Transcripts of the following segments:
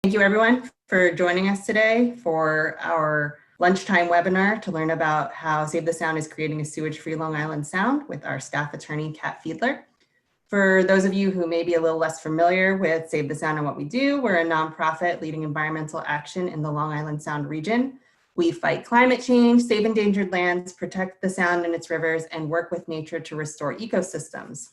Thank you everyone for joining us today for our lunchtime webinar to learn about how Save the Sound is creating a sewage-free Long Island Sound with our staff attorney, Kat Fiedler. For those of you who may be a little less familiar with Save the Sound and what we do, we're a nonprofit leading environmental action in the Long Island Sound region. We fight climate change, save endangered lands, protect the sound and its rivers, and work with nature to restore ecosystems.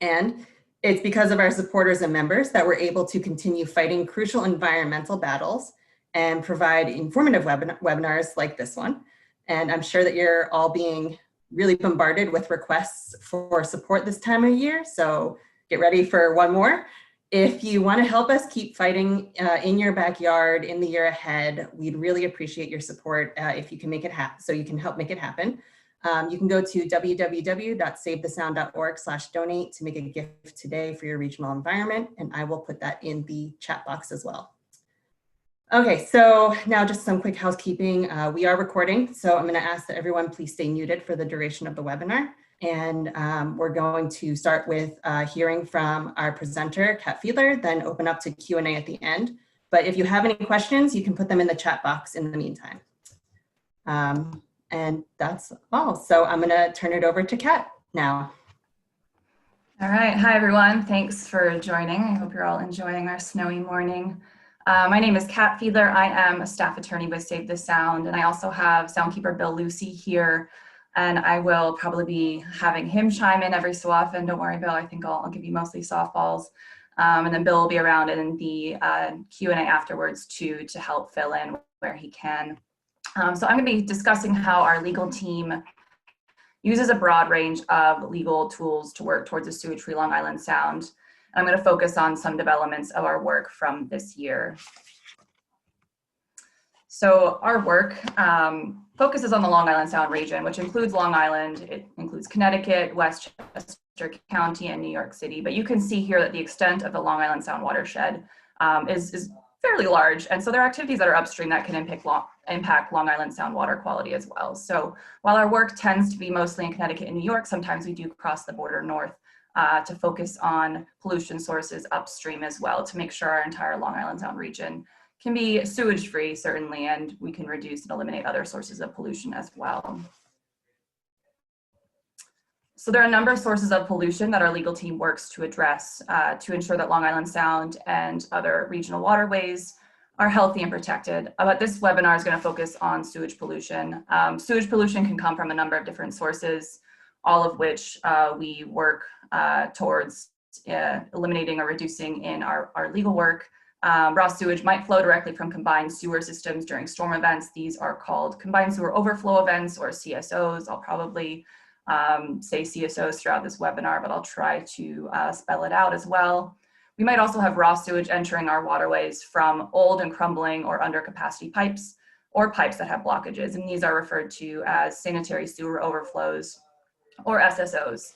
And it's because of our supporters and members that we're able to continue fighting crucial environmental battles and provide informative webinars like this one. And I'm sure that you're all being really bombarded with requests for support this time of year. So get ready for one more. If you want to help us keep fighting in your backyard in the year ahead, we'd really appreciate your support if you can make it happen, so you can help make it happen. You can go to www.savethesound.org/donate to make a gift today for your regional environment, and I will put that in the chat box as well. Okay, so now just some quick housekeeping. We are recording, so I'm going to ask that everyone please stay muted for the duration of the webinar. And we're going to start with hearing from our presenter, Kat Fiedler, then open up to Q&A at the end. But if you have any questions, you can put them in the chat box in the meantime. And that's all. So I'm going to turn it over to Kat now. All right. Hi, everyone. Thanks for joining. I hope you're all enjoying our snowy morning. My name is Kat Fiedler. I am a staff attorney with Save the Sound, and I also have Soundkeeper Bill Lucey here, and I will probably be having him chime in every so often. Don't worry, Bill. I think I'll give you mostly softballs, and then Bill will be around in the Q&A afterwards too to help fill in where he can. So I'm going to be discussing how our legal team uses a broad range of legal tools to work towards a sewage-free Long Island Sound. I'm going to focus on some developments of our work from this year. So our work focuses on the Long Island Sound region, which includes Long Island. It includes Connecticut, Westchester County, and New York City. But you can see here that the extent of the Long Island Sound watershed is fairly large. And so there are activities that are upstream that can impact Long Island Sound water quality as well. So while our work tends to be mostly in Connecticut and New York, sometimes we do cross the border north to focus on pollution sources upstream as well to make sure our entire Long Island Sound region can be sewage free, certainly, and we can reduce and eliminate other sources of pollution as well. So there are a number of sources of pollution that our legal team works to address to ensure that Long Island Sound and other regional waterways are healthy and protected. But this webinar is going to focus on sewage pollution. Sewage pollution can come from a number of different sources, all of which we work towards eliminating or reducing in our legal work. Raw sewage might flow directly from combined sewer systems during storm events. These are called combined sewer overflow events, or CSOs. I'll probably say CSOs throughout this webinar, but I'll try to spell it out as well. We might also have raw sewage entering our waterways from old and crumbling or undercapacity pipes, or pipes that have blockages, and these are referred to as sanitary sewer overflows, or SSOs.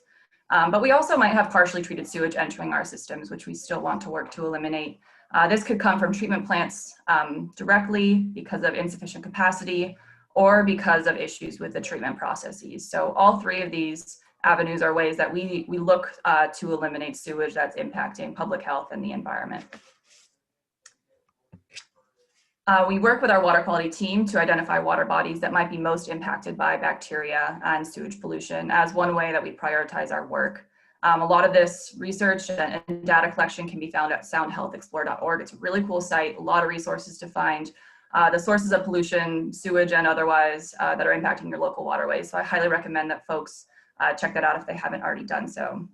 But we also might have partially treated sewage entering our systems, which we still want to work to eliminate. This could come from treatment plants directly because of insufficient capacity, or because of issues with the treatment processes. So all three of these avenues are ways that we look to eliminate sewage that's impacting public health and the environment. We work with our water quality team to identify water bodies that might be most impacted by bacteria and sewage pollution as one way that we prioritize our work. A lot of this research and data collection can be found at soundhealthexplore.org. It's a really cool site, a lot of resources to find the sources of pollution, sewage and otherwise, that are impacting your local waterways. So I highly recommend that folks check that out if they haven't already done so.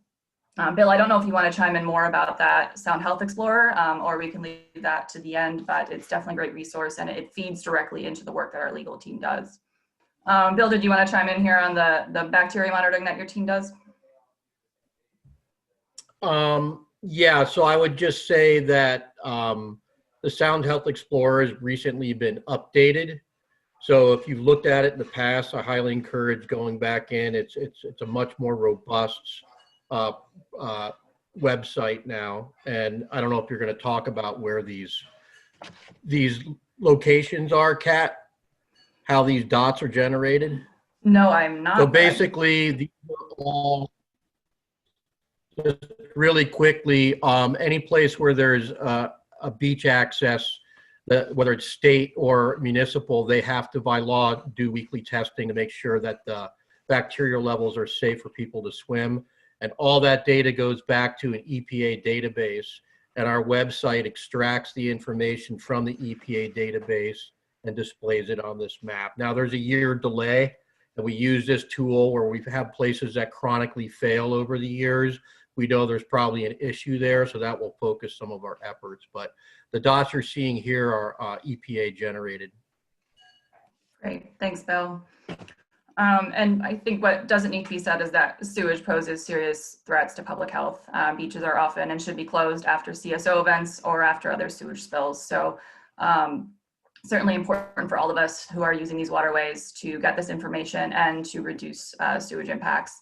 Bill, I don't know if you want to chime in more about that Sound Health Explorer, or we can leave that to the end, but it's definitely a great resource and it feeds directly into the work that our legal team does. Bill, did you want to chime in here on the bacteria monitoring that your team does? Yeah, so I would just say that the Sound Health Explorer has recently been updated. So if you've looked at it in the past, I highly encourage going back in. It's a much more robust website now. And I don't know if you're going to talk about where these locations are, Kat, how these dots are generated. No, I'm not. So basically, these are all, just really quickly, any place where there's a beach access, whether it's state or municipal, they have to by law do weekly testing to make sure that the bacterial levels are safe for people to swim. And all that data goes back to an EPA database, and our website extracts the information from the EPA database and displays it on this map. Now there's a year delay, and we use this tool where we've had places that chronically fail over the years. We know there's probably an issue there, so that will focus some of our efforts. But the dots you're seeing here are EPA generated. Great, thanks, Bill. And I think what doesn't need to be said is that sewage poses serious threats to public health. Beaches are often and should be closed after CSO events or after other sewage spills. So certainly important for all of us who are using these waterways to get this information and to reduce sewage impacts.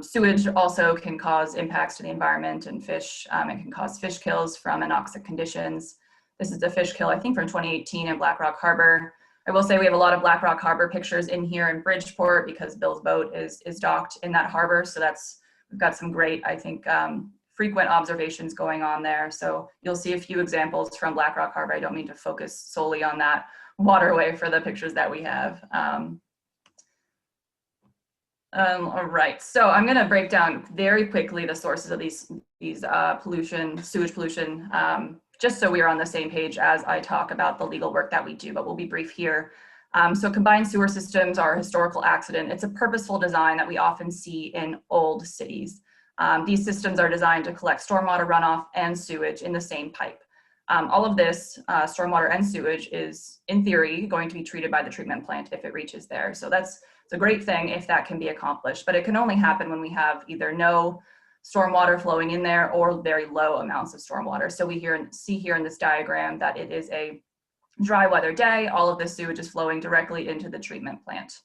Sewage also can cause impacts to the environment and fish. It can cause fish kills from anoxic conditions. This is a fish kill, I think, from 2018 in Black Rock Harbor. I will say we have a lot of Black Rock Harbor pictures in here in Bridgeport because Bill's boat is docked in that harbor. So we've got some great, I think, frequent observations going on there. So you'll see a few examples from Black Rock Harbor. I don't mean to focus solely on that waterway for the pictures that we have. All right, so I'm gonna break down very quickly the sources of these sewage pollution, just so we are on the same page as I talk about the legal work that we do, but we'll be brief here. So combined sewer systems are a historical accident. It's a purposeful design that we often see in old cities. These systems are designed to collect stormwater runoff and sewage in the same pipe. All of this, stormwater and sewage, is in theory going to be treated by the treatment plant if it reaches there. So it's a great thing if that can be accomplished, but it can only happen when we have either no stormwater flowing in there or very low amounts of stormwater. So we see here in this diagram that it is a dry weather day. All of this sewage is flowing directly into the treatment plant.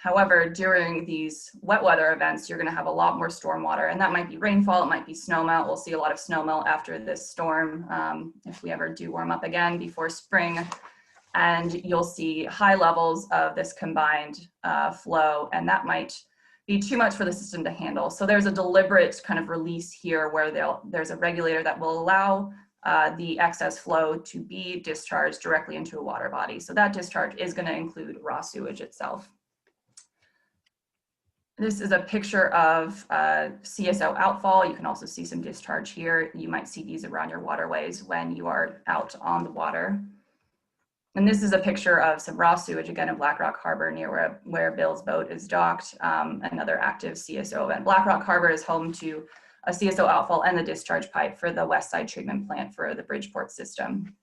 However, during these wet weather events, you're going to have a lot more stormwater, and that might be rainfall, it might be snowmelt. We'll see a lot of snowmelt after this storm if we ever do warm up again before spring. And you'll see high levels of this combined flow, and that might be too much for the system to handle. So there's a deliberate kind of release here where there's a regulator that will allow the excess flow to be discharged directly into a water body. So that discharge is going to include raw sewage itself. This is a picture of CSO outfall. You can also see some discharge here. You might see these around your waterways when you are out on the water. And this is a picture of some raw sewage, again, in Black Rock Harbor near where Bill's boat is docked, another active CSO event. Black Rock Harbor is home to a CSO outfall and the discharge pipe for the West Side treatment plant for the Bridgeport system.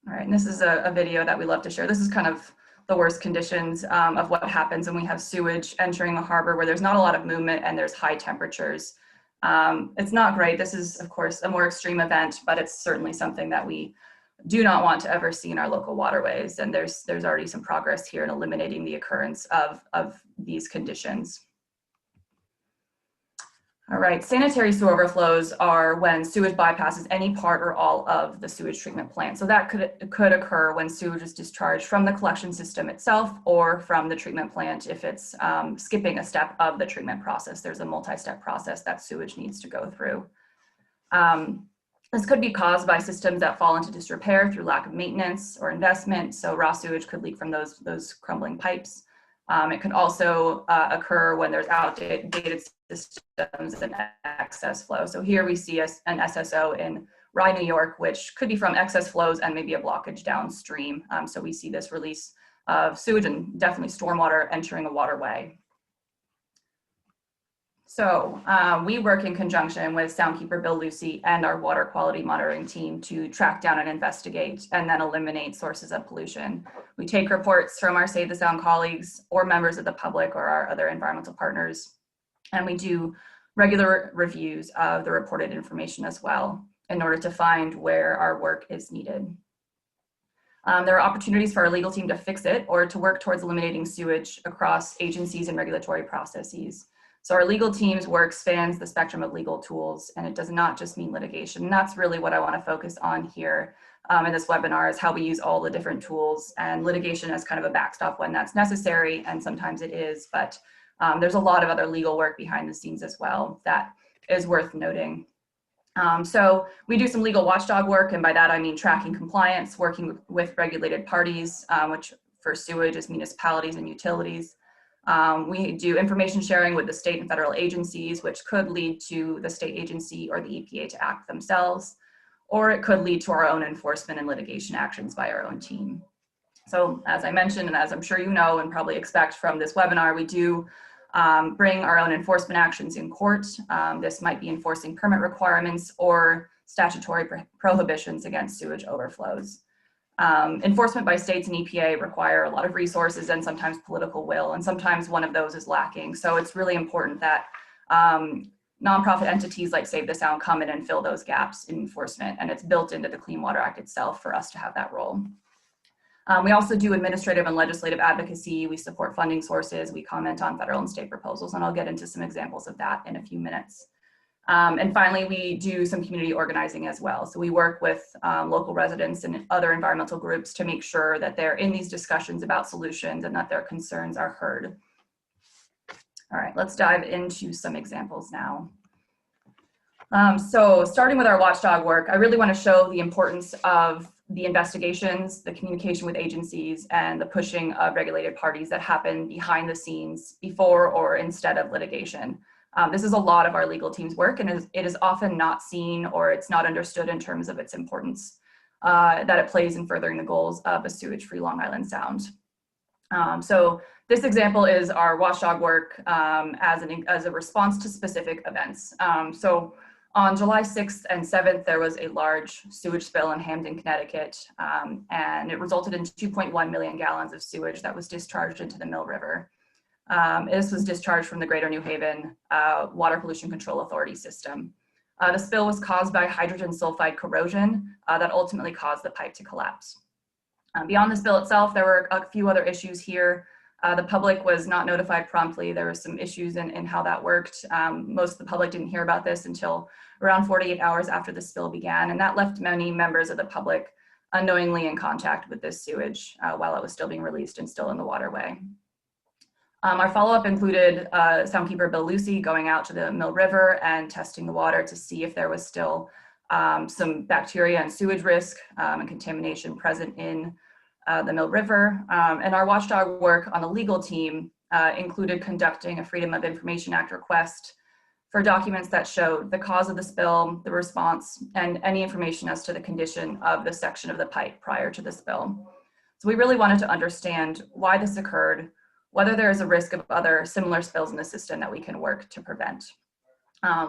All right, and this is a video that we love to share. This is kind of the worst conditions of what happens when we have sewage entering a harbor where there's not a lot of movement and there's high temperatures. It's not great. This is, of course, a more extreme event, but it's certainly something that we do not want to ever see in our local waterways. And there's already some progress here in eliminating the occurrence of these conditions. All right, sanitary sewer overflows are when sewage bypasses any part or all of the sewage treatment plant. So that could occur when sewage is discharged from the collection system itself or from the treatment plant if it's skipping a step of the treatment process. There's a multi-step process that sewage needs to go through. This could be caused by systems that fall into disrepair through lack of maintenance or investment. So raw sewage could leak from those crumbling pipes. It can also occur when there's outdated systems and excess flow. So here we see an SSO in Rye, New York, which could be from excess flows and maybe a blockage downstream. So we see this release of sewage and definitely stormwater entering a waterway. So we work in conjunction with Soundkeeper Bill Lucey and our water quality monitoring team to track down and investigate and then eliminate sources of pollution. We take reports from our Save the Sound colleagues or members of the public or our other environmental partners, and we do regular reviews of the reported information as well in order to find where our work is needed. There are opportunities for our legal team to fix it or to work towards eliminating sewage across agencies and regulatory processes. So our legal team's work spans the spectrum of legal tools, and it does not just mean litigation. And that's really what I want to focus on here in this webinar, is how we use all the different tools, and litigation as kind of a backstop when that's necessary, and sometimes it is, but there's a lot of other legal work behind the scenes as well that is worth noting. So we do some legal watchdog work, and by that I mean tracking compliance, working with regulated parties, which for sewage is municipalities and utilities. We do information sharing with the state and federal agencies, which could lead to the state agency or the EPA to act themselves, or it could lead to our own enforcement and litigation actions by our own team. So as I mentioned, and as I'm sure you know and probably expect from this webinar, we do bring our own enforcement actions in court. This might be enforcing permit requirements or statutory prohibitions against sewage overflows. Enforcement by states and EPA require a lot of resources and sometimes political will, and sometimes one of those is lacking. So it's really important that nonprofit entities like Save the Sound come in and fill those gaps in enforcement, and it's built into the Clean Water Act itself for us to have that role. We also do administrative and legislative advocacy. We support funding sources. We comment on federal and state proposals, and I'll get into some examples of that in a few minutes. And finally, we do some community organizing as well. So we work with local residents and other environmental groups to make sure that they're in these discussions about solutions and that their concerns are heard. All right, let's dive into some examples now. So starting with our watchdog work, I really want to show the importance of the investigations, the communication with agencies, and the pushing of regulated parties that happen behind the scenes before or instead of litigation. This is a lot of our legal team's work, and it is often not seen or it's not understood in terms of its importance that it plays in furthering the goals of a sewage-free Long Island Sound. So this example is our watchdog work as a response to specific events. So on July 6th and 7th, there was a large sewage spill in Hamden, Connecticut, and it resulted in 2.1 million gallons of sewage that was discharged into the Mill River. This was discharged from the Greater New Haven Water Pollution Control Authority system. The spill was caused by hydrogen sulfide corrosion that ultimately caused the pipe to collapse. Beyond the spill itself, there were a few other issues here. The public was not notified promptly. There were some issues in how that worked. Most of the public didn't hear about this until around 48 hours after the spill began, and that left many members of the public unknowingly in contact with this sewage while it was still being released and still in the waterway. Our follow-up included Soundkeeper Bill Lucey going out to the Mill River and testing the water to see if there was still some bacteria and sewage risk and contamination present in the Mill River. And our watchdog work on the legal team included conducting a Freedom of Information Act request for documents that showed the cause of the spill, the response, and any information as to the condition of the section of the pipe prior to the spill. So we really wanted to understand why this occurred, whether there is a risk of other similar spills in the system that we can work to prevent.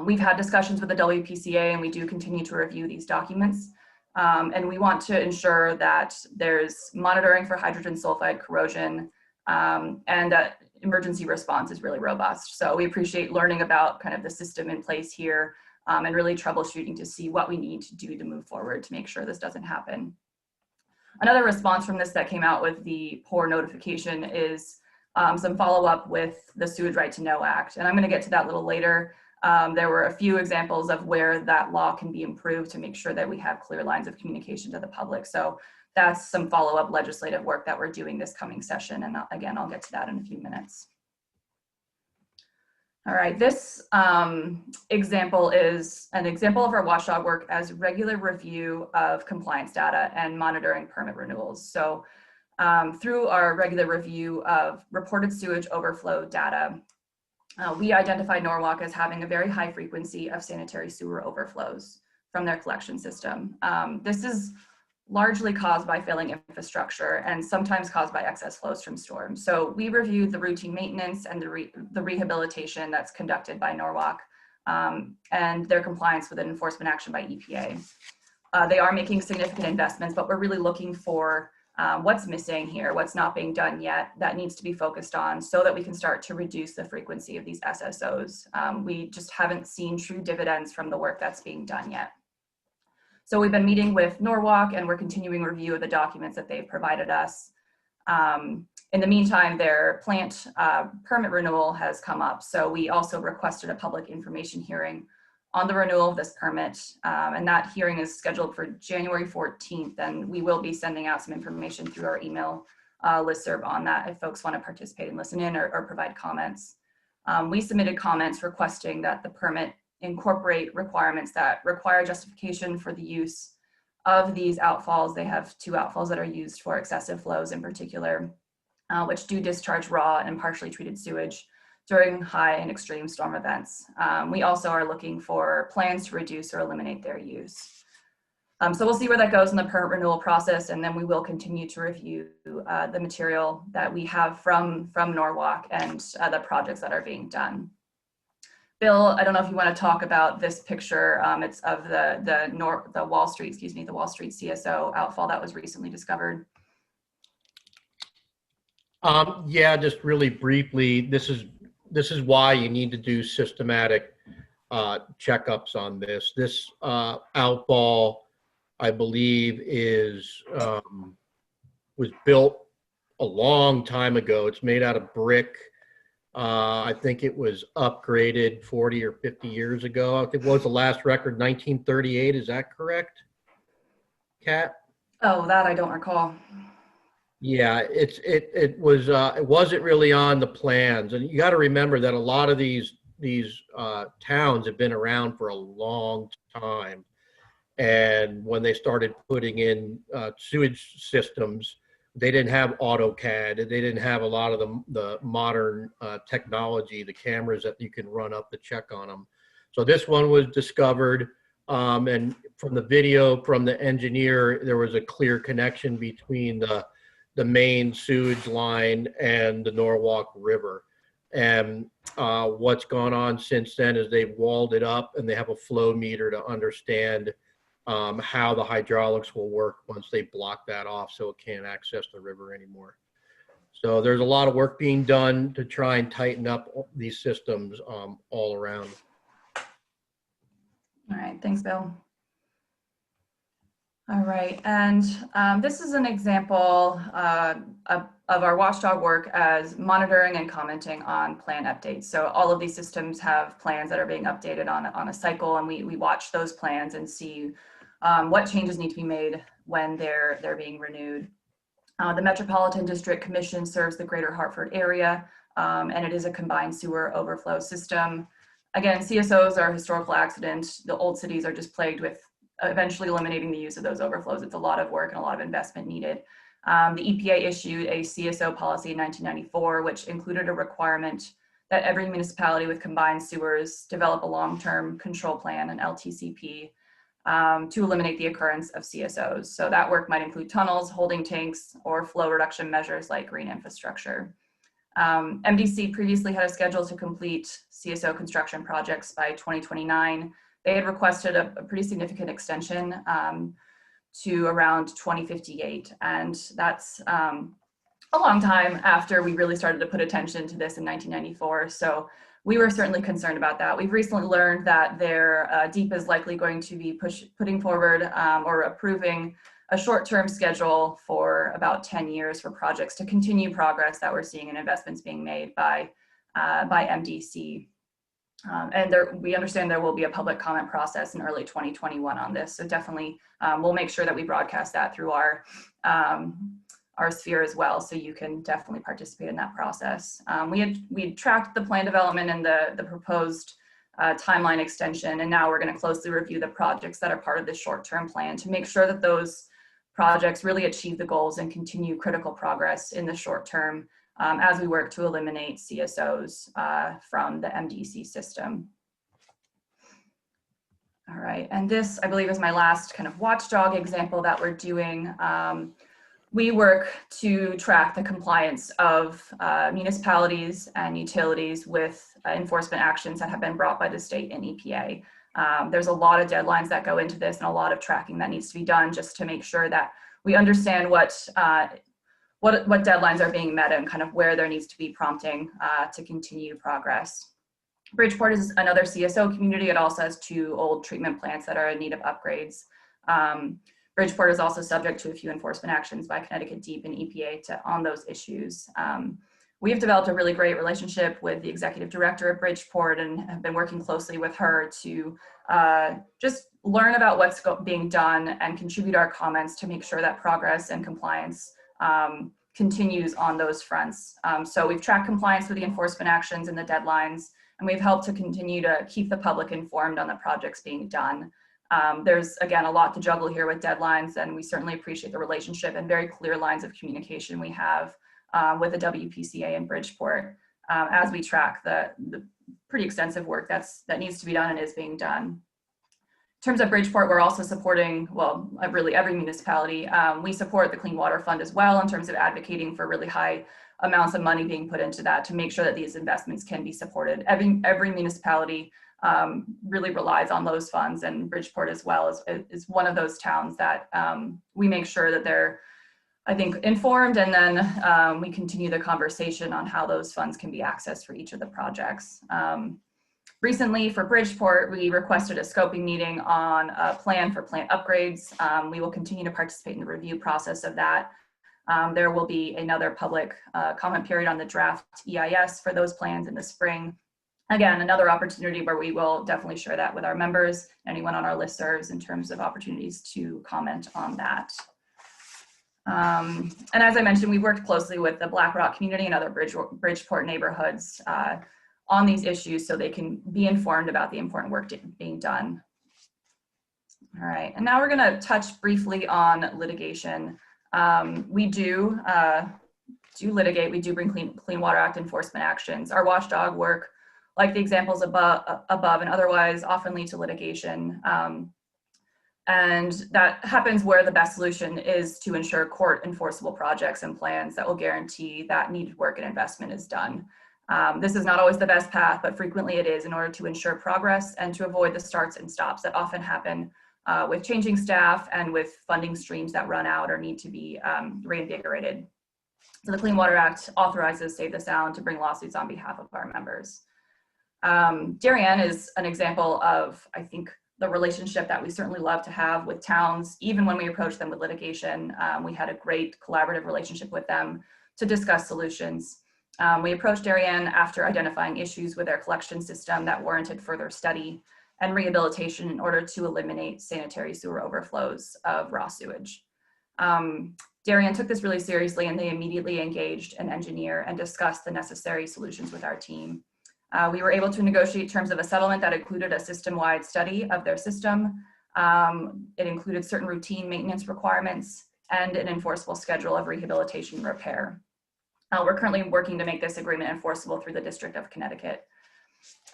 We've had discussions with the WPCA, and we do continue to review these documents. And we want to ensure that there's monitoring for hydrogen sulfide corrosion and that emergency response is really robust. So we appreciate learning about kind of the system in place here and really troubleshooting to see what we need to do to move forward to make sure this doesn't happen. Another response from this that came out with the poor notification is some follow-up with the Sewage Right to Know Act. And I'm going to get to that a little later. There were a few examples of where that law can be improved to make sure that we have clear lines of communication to the public. So that's some follow-up legislative work that we're doing this coming session. And again, I'll get to that in a few minutes. All right, this example is an example of our watchdog work as regular review of compliance data and monitoring permit renewals. So through our regular review of reported sewage overflow data, we identified Norwalk as having a very high frequency of sanitary sewer overflows from their collection system. This is largely caused by failing infrastructure and sometimes caused by excess flows from storms. So we reviewed the routine maintenance and the rehabilitation that's conducted by Norwalk and their compliance with an enforcement action by EPA. They are making significant investments, but we're really looking for what's missing here, what's not being done yet that needs to be focused on so that we can start to reduce the frequency of these SSOs. We just haven't seen true dividends from the work that's being done yet. So we've been meeting with Norwalk and we're continuing review of the documents that they've provided us. In the meantime, their plant permit renewal has come up. So we also requested a public information hearing on the renewal of this permit. And that hearing is scheduled for January 14th. And we will be sending out some information through our email listserv on that if folks want to participate and listen in or provide comments. We submitted comments requesting that the permit incorporate requirements that require justification for the use of these outfalls. They have 2 outfalls that are used for excessive flows in particular, which do discharge raw and partially treated sewage during high and extreme storm events. We also are looking for plans to reduce or eliminate their use. So we'll see where that goes in the permit renewal process, and then we will continue to review the material that we have from Norwalk and the projects that are being done. Bill, I don't know if you want to talk about this picture. It's of the Wall Street, the Wall Street CSO outfall that was recently discovered. Yeah, just really briefly, this is why you need to do systematic checkups on this. This outfall, I believe, was built a long time ago. It's made out of brick. I think it was upgraded 40 or 50 years ago. I think, what was the last record? 1938. Is that correct, Kat? Oh, that I don't recall. Yeah, it wasn't really on the plans, and you got to remember that a lot of these towns have been around for a long time. And when they started putting in sewage systems, they didn't have AutoCAD. They didn't have a lot of the modern technology, the cameras that you can run up to check on them. So this one was discovered, and from the video from the engineer, there was a clear connection between the main sewage line and the Norwalk River. And what's gone on since then is they've walled it up, and they have a flow meter to understand how the hydraulics will work once they block that off so it can't access the river anymore. So there's a lot of work being done to try and tighten up these systems all around. All right, thanks, Bill. All right, and this is an example of our watchdog work as monitoring and commenting on plan updates. So all of these systems have plans that are being updated on a cycle, and we watch those plans and see what changes need to be made when they're being renewed. The Metropolitan District Commission serves the Greater Hartford area, and it is a combined sewer overflow system. Again, CSOs are a historical accident. The old cities are just plagued with eventually eliminating the use of those overflows. It's a lot of work and a lot of investment needed. The EPA issued a CSO policy in 1994, which included a requirement that every municipality with combined sewers develop a long-term control plan, an LTCP, to eliminate the occurrence of CSOs. So that work might include tunnels, holding tanks, or flow reduction measures like green infrastructure. MDC previously had a schedule to complete CSO construction projects by 2029. They had requested a pretty significant extension to around 2058. And that's a long time after we really started to put attention to this in 1994. So we were certainly concerned about that. We've recently learned that their DEEP is likely going to be putting forward or approving a short-term schedule for about 10 years for projects to continue progress that we're seeing in investments being made by MDC. And we understand there will be a public comment process in early 2021 on this. So definitely we'll make sure that we broadcast that through our sphere as well. So you can definitely participate in that process. We had tracked the plan development and the proposed timeline extension. And now we're going to closely review the projects that are part of this short-term plan to make sure that those projects really achieve the goals and continue critical progress in the short term as we work to eliminate CSOs from the MDC system. All right, and this, I believe, is my last kind of watchdog example that we're doing. We work to track the compliance of municipalities and utilities with enforcement actions that have been brought by the state and EPA. There's a lot of deadlines that go into this and a lot of tracking that needs to be done just to make sure that we understand what deadlines are being met and kind of where there needs to be prompting to continue progress. Bridgeport is another CSO community. It also has 2 old treatment plants that are in need of upgrades. Bridgeport is also subject to a few enforcement actions by Connecticut DEEP and EPA on those issues. We have developed a really great relationship with the executive director of Bridgeport and have been working closely with her to just learn about what's being done and contribute our comments to make sure that progress and compliance continues on those fronts. So we've tracked compliance with the enforcement actions and the deadlines, and we've helped to continue to keep the public informed on the projects being done. There's, again, a lot to juggle here with deadlines, and we certainly appreciate the relationship and very clear lines of communication we have with the WPCA in Bridgeport as we track the pretty extensive work that needs to be done and is being done. In terms of Bridgeport, we're also supporting, well, really every municipality. We support the Clean Water Fund as well in terms of advocating for really high amounts of money being put into that to make sure that these investments can be supported. Every municipality really relies on those funds, and Bridgeport as well is one of those towns that we make sure that they're, I think, informed, and then we continue the conversation on how those funds can be accessed for each of the projects. Recently for Bridgeport, we requested a scoping meeting on a plan for plant upgrades. We will continue to participate in the review process of that. There will be another public comment period on the draft EIS for those plans in the spring. Again, another opportunity where we will definitely share that with our members, anyone on our listservs, in terms of opportunities to comment on that. And as I mentioned, we worked closely with the Black Rock community and other Bridgeport neighborhoods on these issues so they can be informed about the important work being done. All right, and now we're gonna touch briefly on litigation. We do litigate, we do bring Clean Water Act enforcement actions. Our watchdog work, like the examples above and otherwise, often lead to litigation. And that happens where the best solution is to ensure court enforceable projects and plans that will guarantee that needed work and investment is done. This is not always the best path, but frequently it is in order to ensure progress and to avoid the starts and stops that often happen with changing staff and with funding streams that run out or need to be reinvigorated. So the Clean Water Act authorizes Save the Sound to bring lawsuits on behalf of our members. Darien is an example of, I think, the relationship that we certainly love to have with towns. Even when we approach them with litigation, we had a great collaborative relationship with them to discuss solutions. We approached Darien after identifying issues with their collection system that warranted further study and rehabilitation in order to eliminate sanitary sewer overflows of raw sewage. Darien took this really seriously, and they immediately engaged an engineer and discussed the necessary solutions with our team. We were able to negotiate terms of a settlement that included a system-wide study of their system. It included certain routine maintenance requirements and an enforceable schedule of rehabilitation and repair. We're currently working to make this agreement enforceable through the District of Connecticut.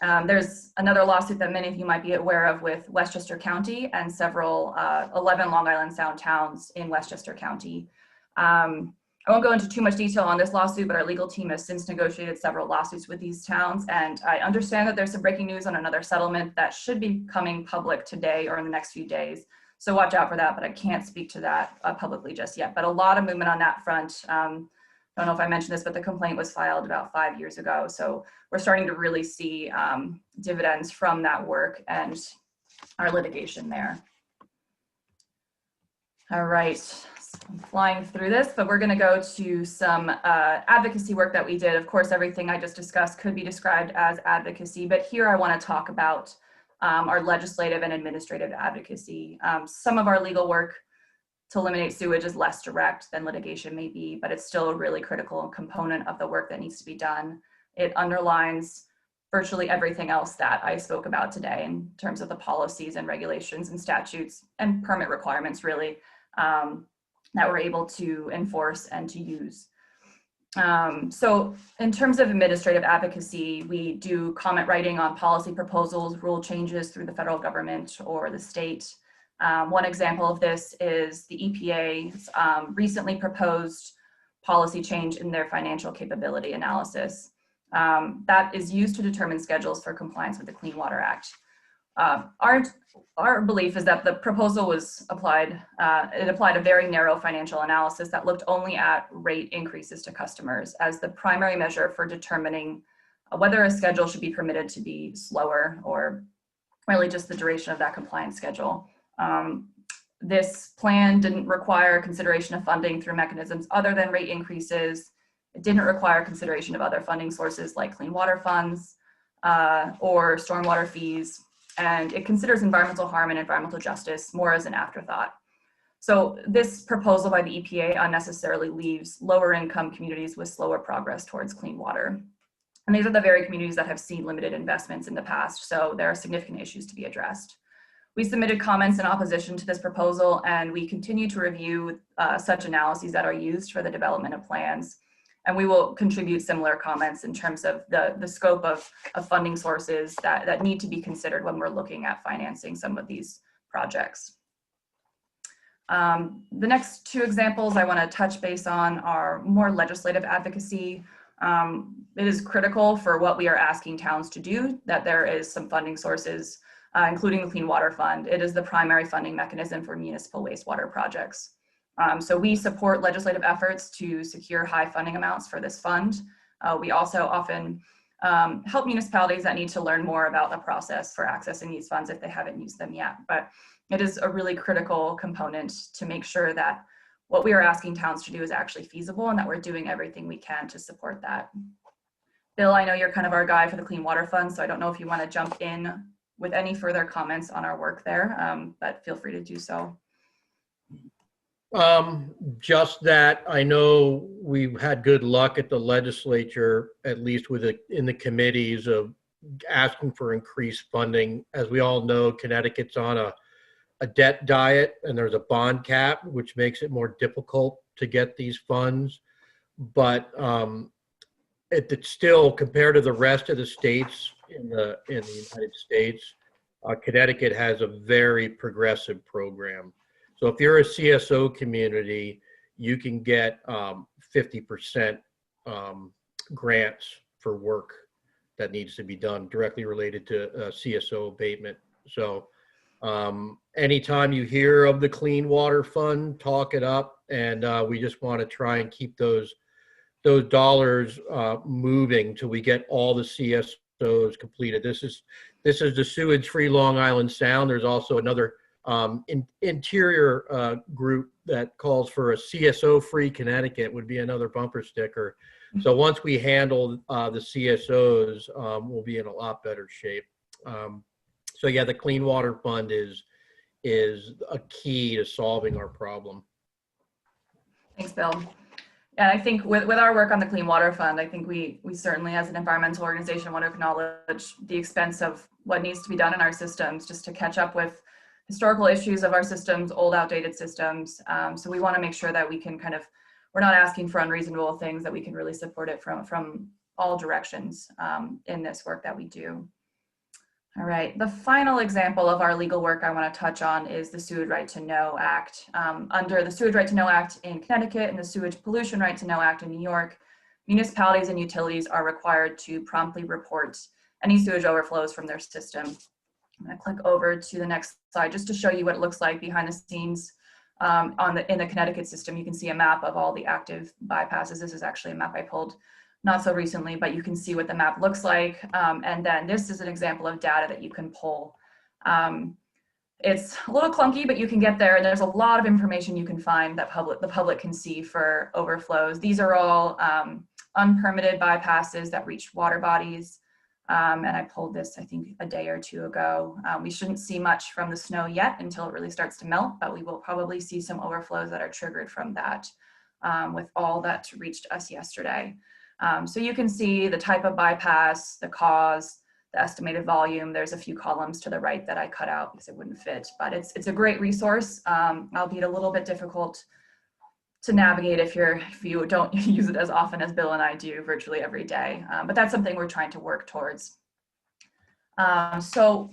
There's another lawsuit that many of you might be aware of with Westchester County and several 11 Long Island Sound towns in Westchester County. I won't go into too much detail on this lawsuit, but our legal team has since negotiated several lawsuits with these towns, and I understand that there's some breaking news on another settlement that should be coming public today or in the next few days. So watch out for that, but I can't speak to that publicly just yet. But a lot of movement on that front. I don't know if I mentioned this, but the complaint was filed about 5 years ago. So we're starting to really see dividends from that work and our litigation there. All right, so I'm flying through this, but we're gonna go to some advocacy work that we did. Of course, everything I just discussed could be described as advocacy, but here I wanna talk about our legislative and administrative advocacy. Some of our legal work to eliminate sewage is less direct than litigation may be, but it's still a really critical component of the work that needs to be done. It underlines virtually everything else that I spoke about today in terms of the policies and regulations and statutes and permit requirements, really, that we're able to enforce and to use. So in terms of administrative advocacy, we do comment writing on policy proposals, rule changes through the federal government or the state. One example of this is the EPA's recently proposed policy change in their financial capability analysis that is used to determine schedules for compliance with the Clean Water Act. Our belief is that the proposal was applied, it applied a very narrow financial analysis that looked only at rate increases to customers as the primary measure for determining whether a schedule should be permitted to be slower or really just the duration of that compliance schedule. This plan didn't require consideration of funding through mechanisms other than rate increases. It didn't require consideration of other funding sources like clean water funds or stormwater fees. And it considers environmental harm and environmental justice more as an afterthought. So this proposal by the EPA unnecessarily leaves lower income communities with slower progress towards clean water. And these are the very communities that have seen limited investments in the past, so there are significant issues to be addressed. We submitted comments in opposition to this proposal, and we continue to review such analyses that are used for the development of plans. And we will contribute similar comments in terms of the scope of funding sources that need to be considered when we're looking at financing some of these projects. The next two examples I want to touch base on are more legislative advocacy. It is critical for what we are asking towns to do that there is some funding sources, including the Clean Water Fund. It is the primary funding mechanism for municipal wastewater projects. So we support legislative efforts to secure high funding amounts for this fund. We also often help municipalities that need to learn more about the process for accessing these funds if they haven't used them yet. But it is a really critical component to make sure that what we are asking towns to do is actually feasible and that we're doing everything we can to support that. Bill, I know you're kind of our guy for the Clean Water Fund, so I don't know if you want to jump in with any further comments on our work there, but feel free to do so. Just that I know we've had good luck at the legislature, at least with it in the committees, of asking for increased funding. As we all know, Connecticut's on a debt diet, and there's a bond cap, which makes it more difficult to get these funds. But it's still, compared to the rest of the states in the United States, Connecticut has a very progressive program. So if you're a CSO community, you can get 50% grants for work that needs to be done directly related to CSO abatement. So anytime you hear of the Clean Water Fund, talk it up, and we just want to try and keep those dollars moving till we get all the CSOs completed. This is the Sewage-Free Long Island Sound. There's also another interior group that calls for a CSO-free Connecticut, would be another bumper sticker. So once we handle the CSOs, we'll be in a lot better shape. So yeah, the Clean Water Fund is a key to solving our problem. Thanks, Bill. And I think with our work on the Clean Water Fund, I think we certainly as an environmental organization want to acknowledge the expense of what needs to be done in our systems just to catch up with historical issues of our systems, old outdated systems. So we want to make sure that we can we're not asking for unreasonable things, that we can really support it from all directions in this work that we do. All right, the final example of our legal work I want to touch on is the Sewage Right to Know Act. Under the Sewage Right to Know Act in Connecticut and the Sewage Pollution Right to Know Act in New York, municipalities and utilities are required to promptly report any sewage overflows from their system. I'm going to click over to the next slide just to show you what it looks like behind the scenes in the Connecticut system. You can see a map of all the active bypasses. This is actually a map I pulled not so recently, but you can see what the map looks like. And then this is an example of data that you can pull. It's a little clunky, but you can get there. And there's a lot of information you can find that the public can see for overflows. These are all unpermitted bypasses that reach water bodies. And I pulled this, I think, a day or two ago. We shouldn't see much from the snow yet until it really starts to melt, but we will probably see some overflows that are triggered from that with all that reached us yesterday. So you can see the type of bypass, the cause, the estimated volume. There's a few columns to the right that I cut out because it wouldn't fit, but it's a great resource, albeit a little bit difficult to navigate if you don't use it as often as Bill and I do virtually every day. But that's something we're trying to work towards. So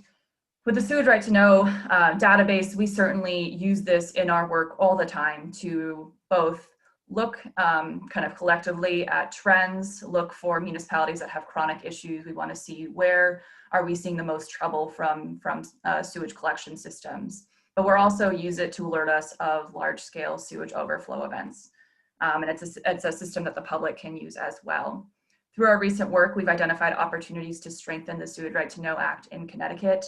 with the Sewage Right to Know database, we certainly use this in our work all the time to both look kind of collectively at trends, look for municipalities that have chronic issues. We want to see where are we seeing the most trouble from sewage collection systems. But we're also use it to alert us of large-scale sewage overflow events. And it's a system that the public can use as well. Through our recent work, we've identified opportunities to strengthen the Sewage Right to Know Act in Connecticut.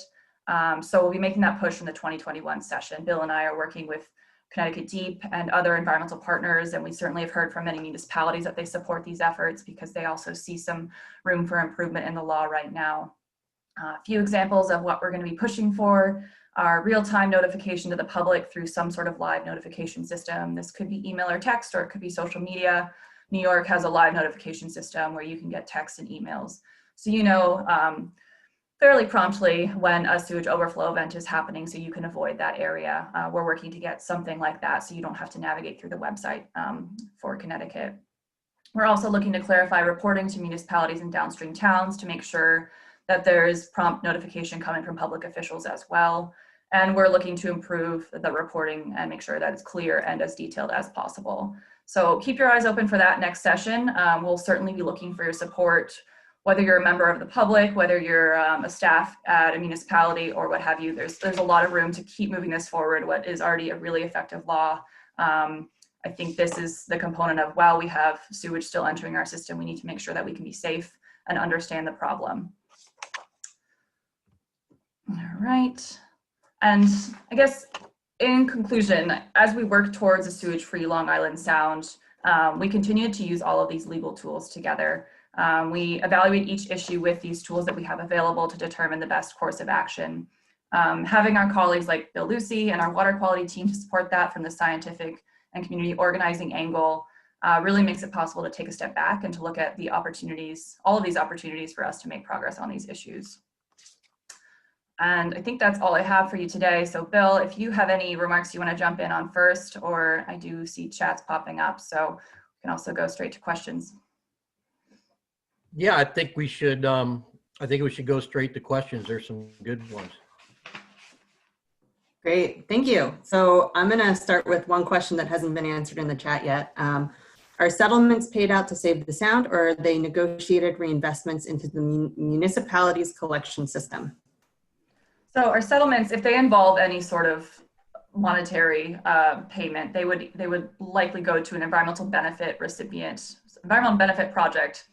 So we'll be making that push in the 2021 session. Bill and I are working with Connecticut Deep and other environmental partners, and we certainly have heard from many municipalities that they support these efforts because they also see some room for improvement in the law right now. A few examples of what we're going to be pushing for are real-time notification to the public through some sort of live notification system. This could be email or text, or it could be social media. New York has a live notification system where you can get texts and emails. So you know fairly promptly when a sewage overflow event is happening, so you can avoid that area. We're working to get something like that so you don't have to navigate through the website for Connecticut. We're also looking to clarify reporting to municipalities and downstream towns to make sure that there's prompt notification coming from public officials as well. And we're looking to improve the reporting and make sure that it's clear and as detailed as possible. So keep your eyes open for that next session. We'll certainly be looking for your support, whether you're a member of the public, whether you're a staff at a municipality or what have you. There's a lot of room to keep moving this forward, what is already a really effective law. I think this is the component of, wow, we have sewage still entering our system. We need to make sure that we can be safe and understand the problem. All right. And I guess in conclusion, as we work towards a sewage-free Long Island Sound, we continue to use all of these legal tools together. We evaluate each issue with these tools that we have available to determine the best course of action. Having our colleagues like Bill Lucey and our water quality team to support that from the scientific and community organizing angle really makes it possible to take a step back and to look at the opportunities, all of these opportunities for us to make progress on these issues. And I think that's all I have for you today. So Bill, if you have any remarks you want to jump in on first, or I do see chats popping up, so we can also go straight to questions. Yeah, I think we should go straight to questions. There's some good ones. Great, thank you. So I'm going to start with one question that hasn't been answered in the chat yet. Are settlements paid out to save the sound, or are they negotiated reinvestments into the municipality's collection system? So our settlements, if they involve any sort of monetary payment, they would likely go to an environmental benefit recipient, environmental benefit project.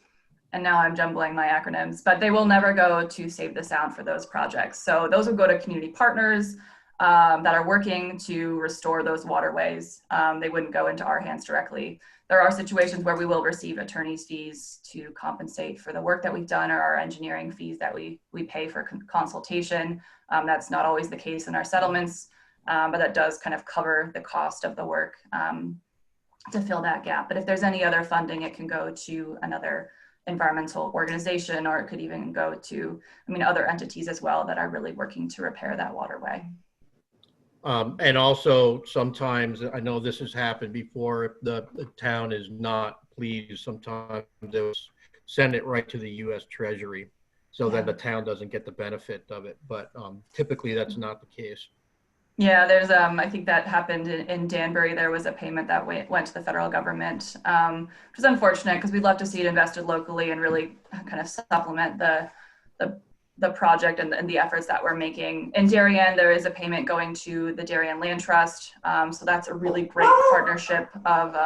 And now I'm jumbling my acronyms, but they will never go to Save the Sound for those projects. So those would go to community partners that are working to restore those waterways. They wouldn't go into our hands directly. There are situations where we will receive attorney's fees to compensate for the work that we've done, or our engineering fees that we pay for consultation. That's not always the case in our settlements, but that does kind of cover the cost of the work to fill that gap. But if there's any other funding, it can go to another environmental organization, or it could even go to, other entities as well that are really working to repair that waterway. And also sometimes, I know this has happened before, if the town is not pleased, sometimes they'll send it right to the U.S. Treasury, so then the town doesn't get the benefit of it. But typically that's not the case. Yeah, there's, I think that happened in Danbury. There was a payment that went to the federal government, which is unfortunate because we'd love to see it invested locally and really kind of supplement the project and the efforts that we're making. In Darien, there is a payment going to the Darien Land Trust. So that's a really great partnership of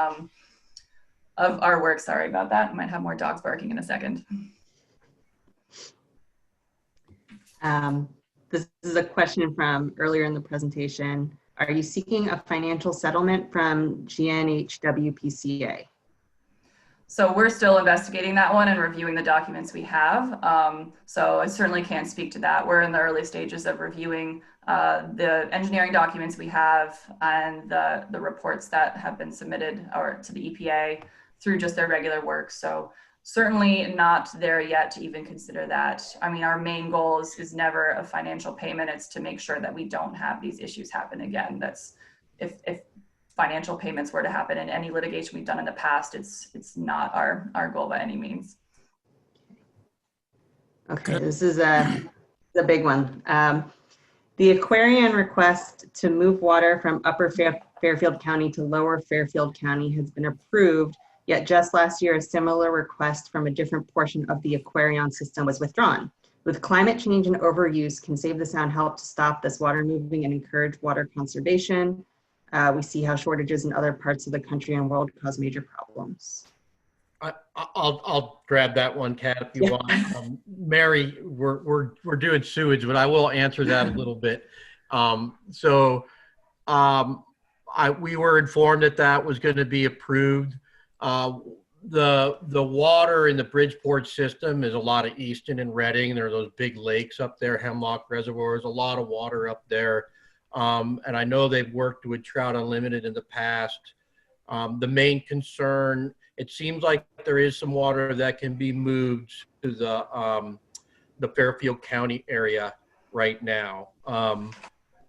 our work. Sorry about that. I might have more dogs barking in a second. This is a question from earlier in the presentation. Are you seeking a financial settlement from GNHWPCA? So we're still investigating that one and reviewing the documents we have. So I certainly can't speak to that. We're in the early stages of reviewing the engineering documents we have and the reports that have been submitted or to the EPA through just their regular work. So certainly not there yet to even consider that. Our main goal is never a financial payment. It's to make sure that we don't have these issues happen again. That's if financial payments were to happen in any litigation we've done in the past, it's not our goal by any means. Okay, this is a big one. The Aquarian request to move water from Upper Fairfield County to Lower Fairfield County has been approved, yet just last year a similar request from a different portion of the Aquarian system was withdrawn. With climate change and overuse, can Save the Sound help to stop this water moving and encourage water conservation? We see how shortages in other parts of the country and world cause major problems. I'll grab that one, Kat, if you want. Mary, we're doing sewage, but I will answer that a little bit. We were informed that was going to be approved. The water in the Bridgeport system is a lot of Easton and Reading. There are those big lakes up there, Hemlock Reservoirs, a lot of water up there. And I know they've worked with Trout Unlimited in the past. The main concern It seems like there is some water that can be moved to the Fairfield County area right now.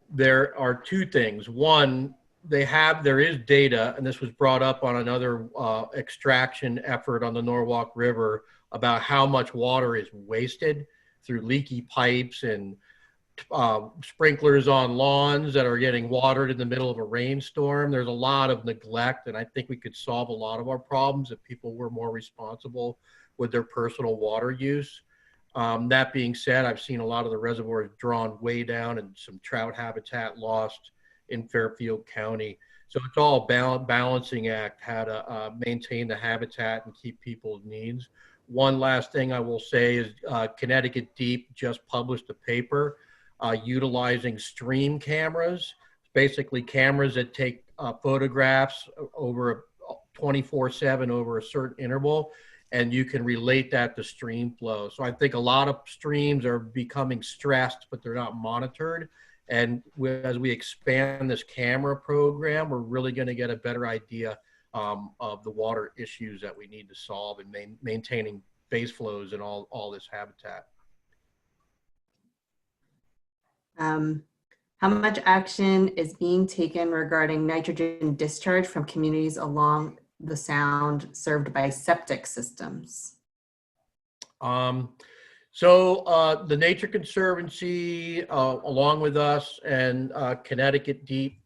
There are two things. One, there is data, and this was brought up on another extraction effort on the Norwalk River about how much water is wasted through leaky pipes and sprinklers on lawns that are getting watered in the middle of a rainstorm. There's a lot of neglect, and I think we could solve a lot of our problems if people were more responsible with their personal water use. That being said, I've seen a lot of the reservoirs drawn way down and some trout habitat lost in Fairfield County. So it's all a balancing act, how to maintain the habitat and keep people's needs. One last thing I will say is Connecticut Deep just published a paper utilizing stream cameras, basically cameras that take photographs over 24/7 over a certain interval, and you can relate that to stream flow. So I think a lot of streams are becoming stressed, but they're not monitored. And as we expand this camera program, we're really going to get a better idea of the water issues that we need to solve and maintaining base flows and all this habitat. How much action is being taken regarding nitrogen discharge from communities along the sound served by septic systems? So the Nature Conservancy, along with us and Connecticut Deep,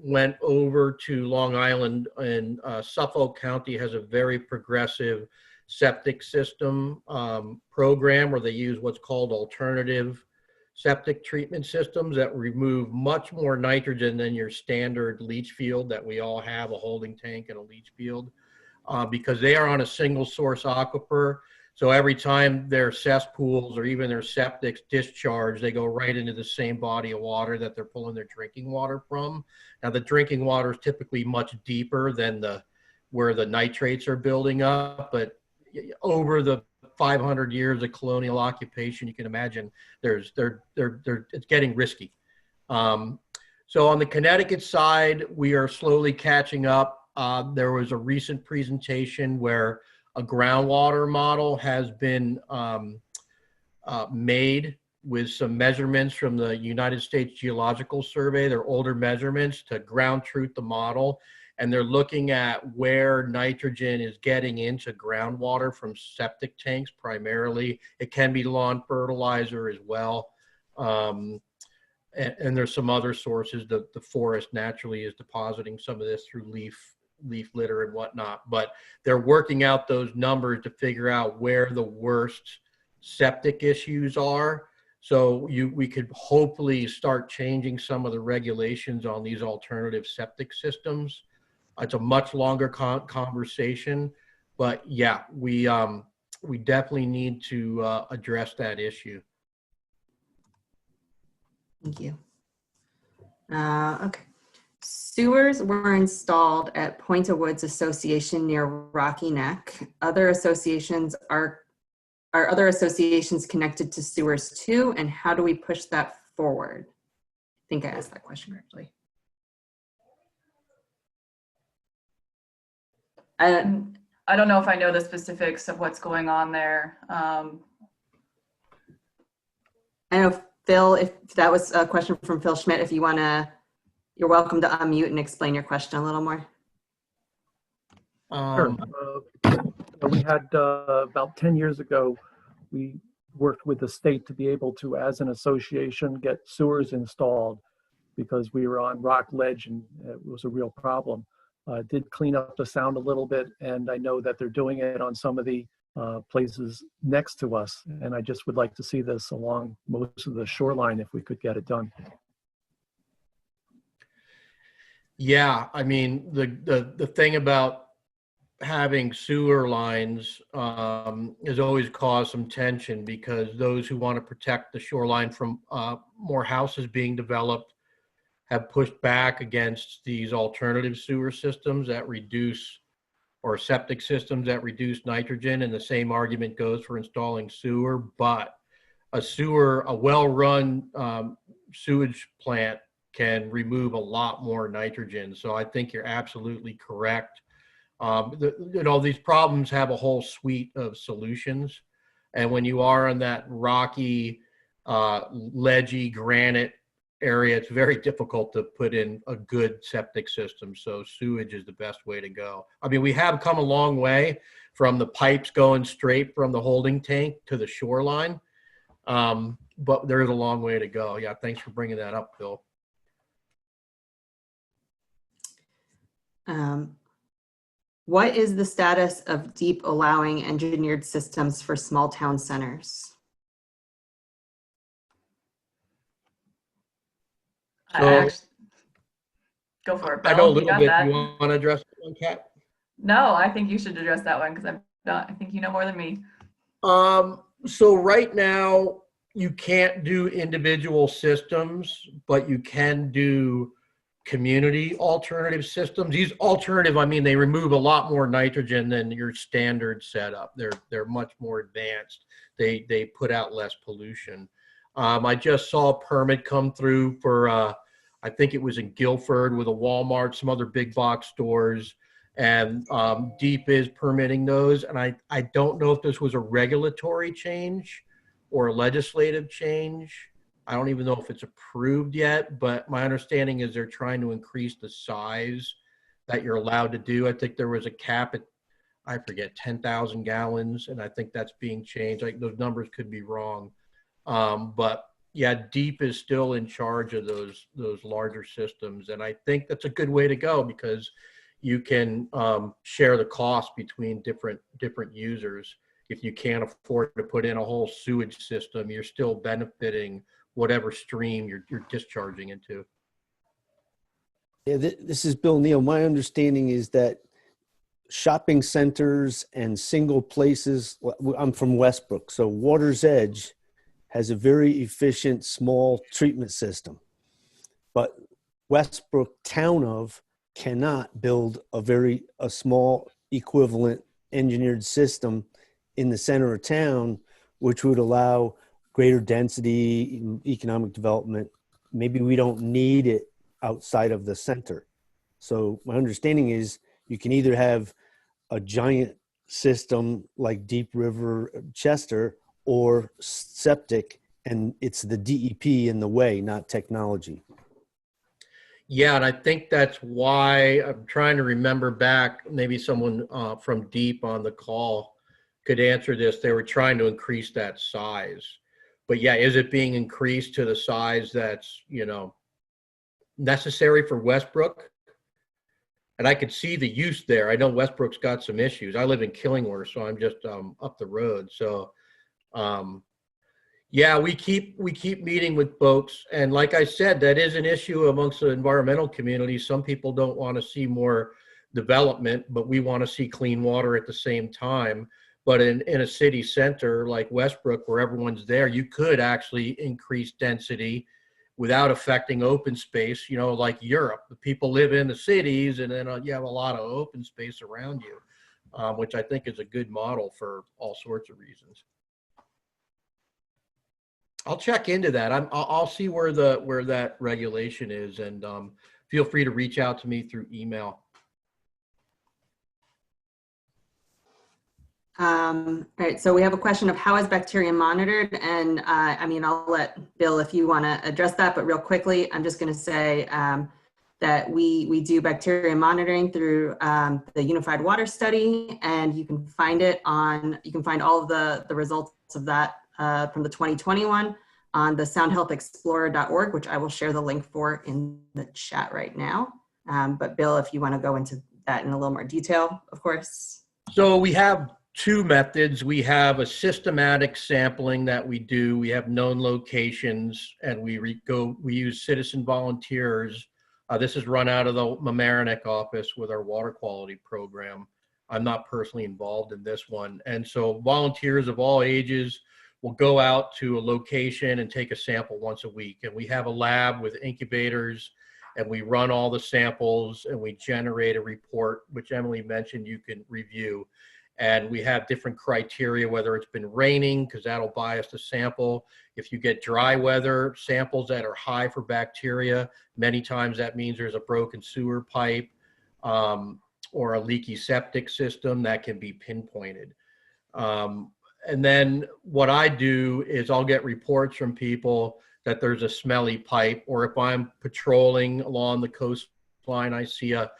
went over to Long Island, and Suffolk County has a very progressive septic system program where they use what's called alternative septic treatment systems that remove much more nitrogen than your standard leach field that we all have, a holding tank and a leach field, because they are on a single source aquifer. So every time their cesspools or even their septics discharge, they go right into the same body of water that they're pulling their drinking water from. Now the drinking water is typically much deeper than where the nitrates are building up, but over the 500 years of colonial occupation, you can imagine it's getting risky. So on the Connecticut side, we are slowly catching up. There was a recent presentation where a groundwater model has been made with some measurements from the United States Geological Survey. They're older measurements to ground truth the model. And they're looking at where nitrogen is getting into groundwater from septic tanks primarily. It can be lawn fertilizer as well. And there's some other sources. The forest naturally is depositing some of this through leaf litter and whatnot. But they're working out those numbers to figure out where the worst septic issues are. So we could hopefully start changing some of the regulations on these alternative septic systems. It's a much longer conversation, but yeah, we definitely need to address that issue. Thank you. Okay. Sewers were installed at Point of Woods Association near Rocky Neck. Other associations are other associations connected to sewers too, and how do we push that forward? I think I asked that question correctly. I don't know if I know the specifics of what's going on there. I know, Phil, if that was a question from Phil Schmidt, if you want to, you're welcome to unmute and explain your question a little more. Sure. We had about 10 years ago, we worked with the state to be able to, as an association, get sewers installed because we were on rock ledge and it was a real problem. Did clean up the sound a little bit, and I know that they're doing it on some of the places next to us, and I just would like to see this along most of the shoreline if we could get it done. Yeah, I mean, the thing about having sewer lines has always caused some tension because those who want to protect the shoreline from more houses being developed have pushed back against these alternative sewer systems that reduce, or septic systems that reduce nitrogen, and the same argument goes for installing sewer. But a well-run sewage plant can remove a lot more nitrogen. So I think you're absolutely correct. These problems have a whole suite of solutions. And when you are in that rocky, ledgy granite area, it's very difficult to put in a good septic system. So sewage is the best way to go. I mean, we have come a long way from the pipes going straight from the holding tank to the shoreline. But there's a long way to go. Yeah, thanks for bringing that up, Bill. What is the status of DEEP allowing engineered systems for small town centers? Go for it, Bill. I know a You little got bit. that. You want to address that one, Kat? No, I think you should address that one because I think you know more than me. So right now, you can't do individual systems, but you can do community alternative systems. These alternative, I mean, they remove a lot more nitrogen than your standard setup. They're much more advanced. They put out less pollution. I just saw a permit come through for, I think it was in Guilford with a Walmart, some other big box stores, and DEEP is permitting those. And I don't know if this was a regulatory change or a legislative change. I don't even know if it's approved yet, but my understanding is they're trying to increase the size that you're allowed to do. I think there was a cap at, I forget, 10,000 gallons, and I think that's being changed. Like, those numbers could be wrong. But yeah, DEEP is still in charge of those larger systems. And I think that's a good way to go because you can share the cost between different users. If you can't afford to put in a whole sewage system, you're still benefiting whatever stream you're discharging into. Yeah, this is Bill Neal. My understanding is that shopping centers and single places, I'm from Westbrook, so Water's Edge has a very efficient small treatment system. But Westbrook Town of cannot build a small equivalent engineered system in the center of town, which would allow greater density, economic development. Maybe we don't need it outside of the center. So my understanding is you can either have a giant system like Deep River Chester or septic, and it's the DEP in the way, not technology. Yeah, and I think that's why I'm trying to remember back, maybe someone from DEEP on the call could answer this. They were trying to increase that size. But yeah, is it being increased to the size that's, necessary for Westbrook? And I could see the use there. I know Westbrook's got some issues. I live in Killingworth, so I'm just up the road. So yeah, we keep meeting with folks. And like I said, that is an issue amongst the environmental community. Some people don't want to see more development, but we want to see clean water at the same time. But in a city center like Westbrook, where everyone's there, you could actually increase density without affecting open space, like Europe. The people live in the cities, and then you have a lot of open space around you, which I think is a good model for all sorts of reasons. I'll check into that. I'll see where that regulation is, and feel free to reach out to me through email. All right, so we have a question of how is bacteria monitored? And I'll let Bill, if you want to address that, but real quickly, I'm just going to say that we do bacteria monitoring through the Unified Water Study, and you can find all of the results of that from the 2021 on the soundhealthexplorer.org, which I will share the link for in the chat right now. But Bill, if you want to go into that in a little more detail, of course. So we have two methods. We have a systematic sampling that we do. We have known locations, and we use citizen volunteers. This is run out of the Mamaroneck office with our water quality program. I'm not personally involved in this one. And so volunteers of all ages will go out to a location and take a sample once a week. And we have a lab with incubators, and we run all the samples, and we generate a report, which Emily mentioned you can review. And we have different criteria, whether it's been raining, because that'll bias the sample. If you get dry weather, samples that are high for bacteria, many times that means there's a broken sewer pipe. or a leaky septic system that can be pinpointed. And then what I do is I'll get reports from people that there's a smelly pipe, or if I'm patrolling along the coastline, I see a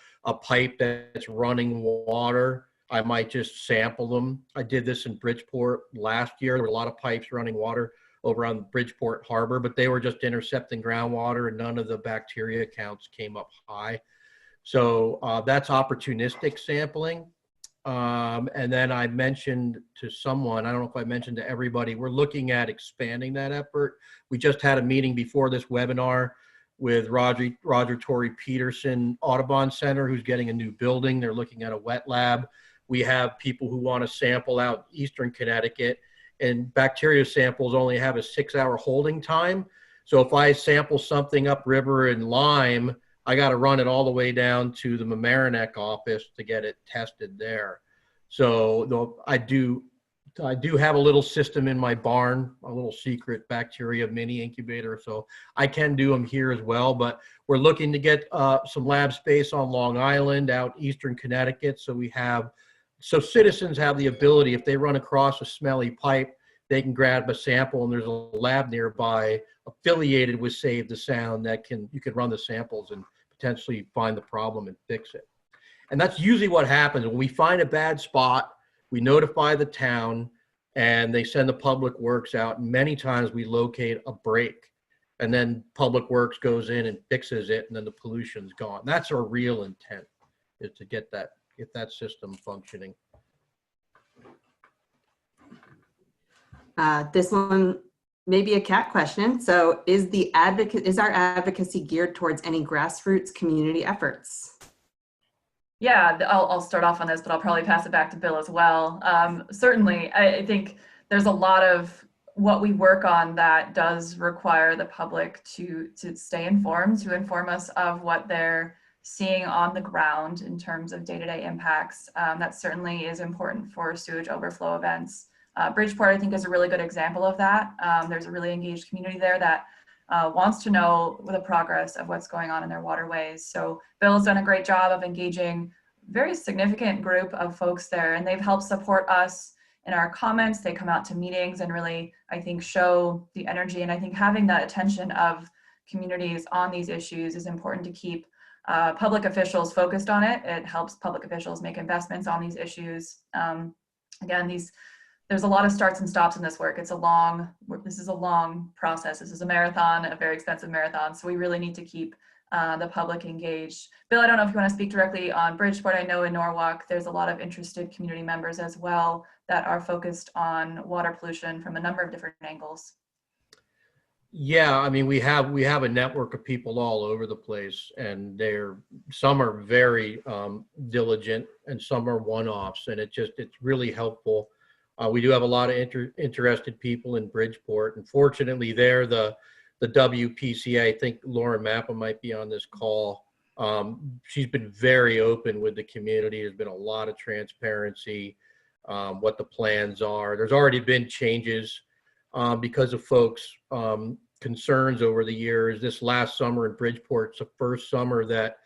pipe that's running water, I might just sample them. I did this in Bridgeport last year. There were a lot of pipes running water over on Bridgeport Harbor, but they were just intercepting groundwater and none of the bacteria counts came up high. So that's opportunistic sampling. And then I mentioned to someone, I don't know if I mentioned to everybody, we're looking at expanding that effort. We just had a meeting before this webinar with Roger Torrey Peterson Audubon Center, who's getting a new building. They're looking at a wet lab. We have people who want to sample out Eastern Connecticut, and bacteria samples only have a 6-hour holding time. So if I sample something upriver in Lyme, I got to run it all the way down to the Mamaroneck office to get it tested there. So I do have a little system in my barn, a little secret bacteria mini incubator. So I can do them here as well, but we're looking to get some lab space on Long Island, out Eastern Connecticut. So citizens have the ability, if they run across a smelly pipe, they can grab a sample, and there's a lab nearby affiliated with Save the Sound that you can run the samples and potentially find the problem and fix it. And that's usually what happens. When we find a bad spot, we notify the town and they send the Public Works out. And many times we locate a break, and then Public Works goes in and fixes it, and then the pollution's gone. That's our real intent, is to get that system functioning. This one may be a Kat question. So is our advocacy geared towards any grassroots community efforts? Yeah, I'll start off on this, but I'll probably pass it back to Bill as well. Certainly, I think there's a lot of what we work on that does require the public to stay informed, to inform us of what they're seeing on the ground in terms of day-to-day impacts. That certainly is important for sewage overflow events. Bridgeport, I think, is a really good example of that. There's a really engaged community there that wants to know the progress of what's going on in their waterways. So Bill's done a great job of engaging a very significant group of folks there, and they've helped support us in our comments. They come out to meetings and really, I think, show the energy. And I think having that attention of communities on these issues is important to keep public officials focused on it. It helps public officials make investments on these issues. Again, there's a lot of starts and stops in this work. This is a long process. This is a marathon, a very expensive marathon. So we really need to keep the public engaged. Bill, I don't know if you want to speak directly on Bridgeport. I know in Norwalk, there's a lot of interested community members as well that are focused on water pollution from a number of different angles. Yeah, I mean, we have a network of people all over the place, and some are very diligent and some are one-offs, and it's really helpful. We do have a lot of interested people in Bridgeport, and fortunately there, the WPCA, I think Lauren Mappa might be on this call. She's been very open with the community. There's been a lot of transparency, what the plans are. There's already been changes because of folks' concerns over the years. This last summer in Bridgeport's the first summer that,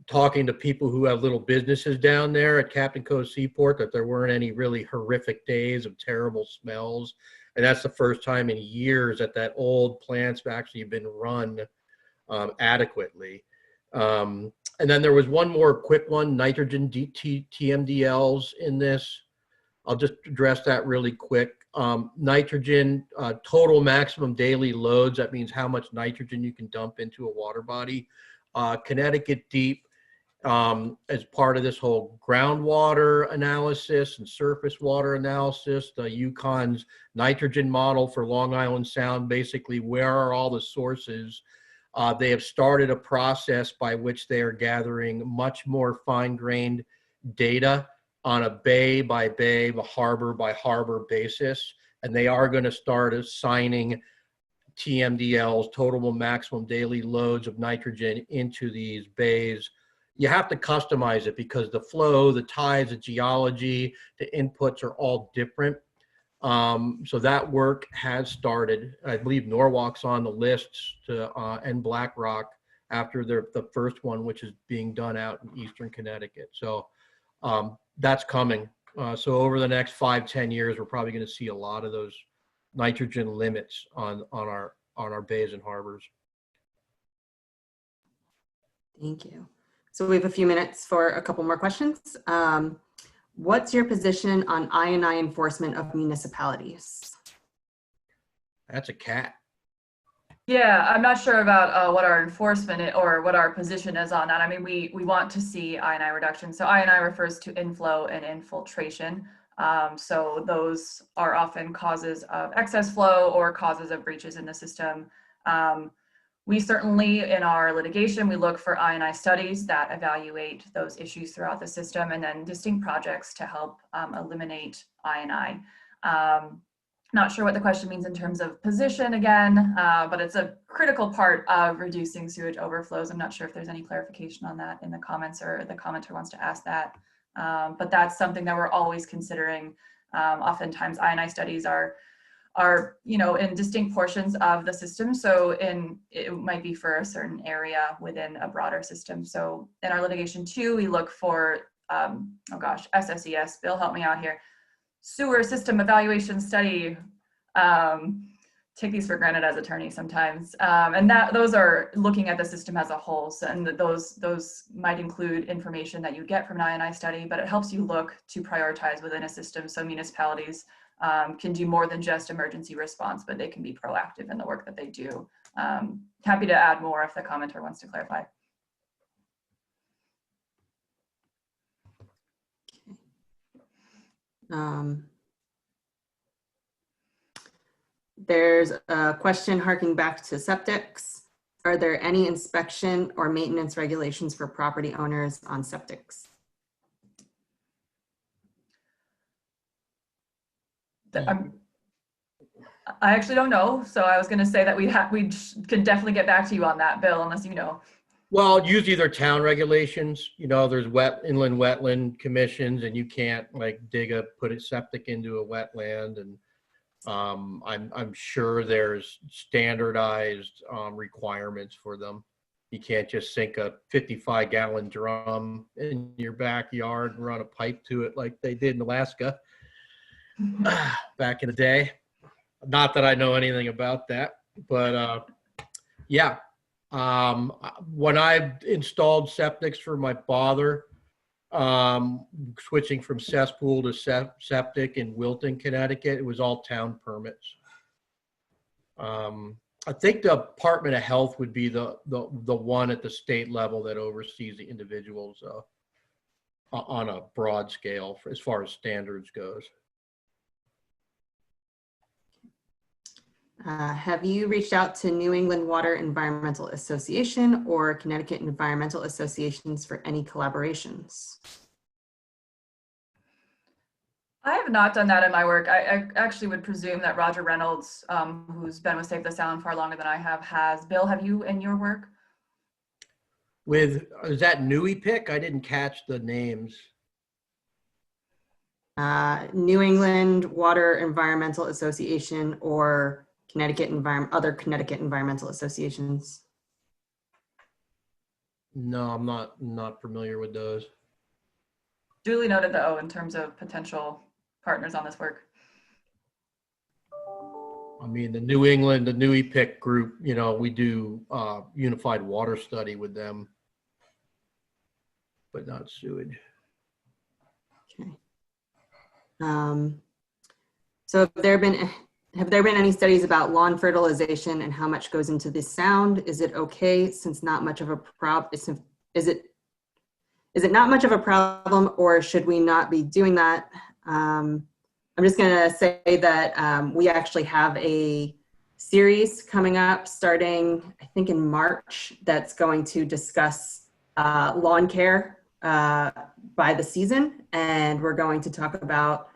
talking to people who have little businesses down there at Captain Cove Seaport, that there weren't any really horrific days of terrible smells. And that's the first time in years that old plant's actually been run adequately. And then there was one more quick one, nitrogen TMDLs in this. I'll just address that really quick. Nitrogen, total maximum daily loads, that means how much nitrogen you can dump into a water body. Connecticut Deep, as part of this whole groundwater analysis and surface water analysis, the Yukon's nitrogen model for Long Island Sound, basically where are all the sources? They have started a process by which they are gathering much more fine-grained data on a bay by bay, a harbor by harbor basis, and they are going to start assigning TMDLs, total maximum daily loads of nitrogen, into these bays. You have to customize it because the flow, the tides, the geology, the inputs are all different. So that work has started. I believe Norwalk's on the list and Black Rock after the first one, which is being done out in Eastern Connecticut. So that's coming. So over the next 5-10 years, we're probably going to see a lot of those nitrogen limits on our bays and harbors. Thank you. So we have a few minutes for a couple more questions. What's your position on I&I enforcement of municipalities? That's a cat. Yeah, I'm not sure about what our enforcement or what our position is on that. I mean, we want to see I&I reduction. So I&I refers to inflow and infiltration. So those are often causes of excess flow or causes of breaches in the system. We certainly, in our litigation, we look for I&I studies that evaluate those issues throughout the system, and then distinct projects to help eliminate I&I. Not sure what the question means in terms of position again, but it's a critical part of reducing sewage overflows. I'm not sure if there's any clarification on that in the comments, or the commenter wants to ask that. But that's something that we're always considering. Oftentimes I&I studies are in distinct portions of the system. So it might be for a certain area within a broader system. So in our litigation too, we look for, SSES, Bill, help me out here. Sewer system evaluation study. Take these for granted as attorneys sometimes. And those are looking at the system as a whole. So, and those might include information that you get from an I&I study, but it helps you look to prioritize within a system. So municipalities can do more than just emergency response, but they can be proactive in the work that they do. Happy to add more if the commenter wants to clarify. There's a question harking back to septics. Are there any inspection or maintenance regulations for property owners on septics? I actually don't know. So I was going to say that we can definitely get back to you on that, Bill, unless you know. Well, usually they're town regulations. There's inland wetland commissions, and you can't put a septic into a wetland. And I'm sure there's standardized requirements for them. You can't just sink a 55-gallon drum in your backyard and run a pipe to it like they did in Alaska back in the day. Not that I know anything about that, but yeah. When I installed septics for my father, switching from cesspool to septic in Wilton, Connecticut, it was all town permits. I think the Department of Health would be the one at the state level that oversees the individuals on a broad scale as far as standards goes. Have you reached out to New England Water Environmental Association or Connecticut Environmental Associations for any collaborations? I have not done that in my work. I actually would presume that Roger Reynolds, who's been with Save the Sound far longer than I have, has. Bill, have you in your work? Is that NWPCA? I didn't catch the names. New England Water Environmental Association or other Connecticut environmental associations. No, I'm not familiar with those. Duly noted though, in terms of potential partners on this work. I mean, the New England, the NWPCA group, we do unified water study with them, but not sewage. Okay. So have there been any studies about lawn fertilization and how much goes into this sound? Is it okay since not much of a problem? Is it not much of a problem, or should we not be doing that? I'm just going to say that we actually have a series coming up starting, I think, in March that's going to discuss lawn care by the season, and we're going to talk about